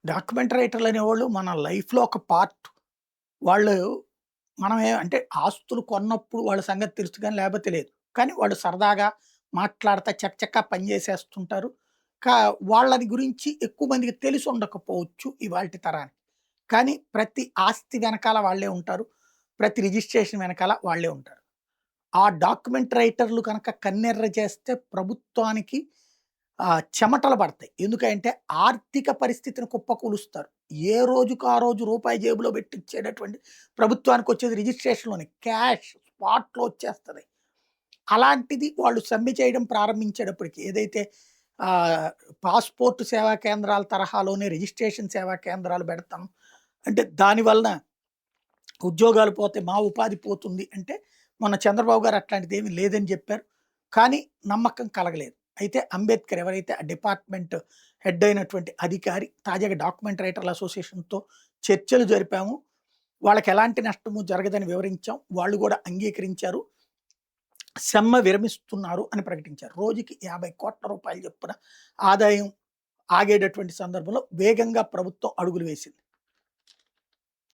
Documentary రైటర్లు అనేవాళ్ళు మన లైఫ్‌లో ఒక పార్ట్. వాళ్ళు అంటే ఆస్తులు కొన్నప్పుడు వాళ్ళ సంగతి తెలుసు గానీ లేపోతే లేదు. కానీ వాళ్ళు సరదాగా మాట్లాడతా చకచకా పని చేసేస్తుంటారు. కా వాళ్ళది గురించి ఎక్కువ మందికి తెలిసుండకపోవచ్చు ఇవాల్టి తరానికి. కానీ ప్రతి ఆస్తి వెనకాల వాళ్ళే ఉంటారు. ప్రతి రిజిస్ట్రేషన్ వెనకాల వాళ్ళే ఉంటారు. ఆ డాక్యుమెంట్ రైటర్లు కనుక కన్నెర్ర చేస్తే ప్రభుత్వానికి చెమటలు పడతాయి. ఎందుకంటే ఆర్థిక పరిస్థితిని కుప్పకూలుస్తారు. ఏ రోజుకి ఆ రోజు రూపాయి జేబులో పెట్టిచ్చేటటువంటి ప్రభుత్వానికొచ్చేది రిజిస్ట్రేషన్‌లోనే. క్యాష్ స్పాట్‌లో వచ్చేస్తది. అలాంటిది వాళ్ళు సమ్మె చేయడం ప్రారంభించేటప్పటికి ఏదైతే ఆహ్, పాస్‌పోర్ట్ సేవా కేంద్రాల తరహాలోనే రిజిస్ట్రేషన్ సేవా కేంద్రాలు పెడతాం. అంటే దాని వలన ఉద్యోగాలు పోతే మా ఉపాధి పోతుంది అంటే, మొన్న చంద్రబాబు గారు అట్లాంటిదేమీ లేదని జెప్పారు. కానీ నమ్మకం కలగలేదు. అయితే అంబేద్కర్ ఎవరైతే ఆ డిపార్ట్‌మెంట్ హెడ్ అయినటువంటి అధికారి తాజాగా డాక్యుమెంట్ రైటర్ల అసోసియేషన్‌తో చర్చలు జరిపాము. వాళ్ళకెలాంటి నష్టము జరగదని వివరించాం. వాళ్ళు గూడా అంగీకరించారు. సమ్మె విరమిస్తున్నారు అని ప్రకటించారు. రోజుకి రూ. 50,00,00,000 చొప్పున ఆదాయం ఆగేటటువంటి సందర్భంలో వేగంగా ప్రభుత్వం అడుగులు వేసింది.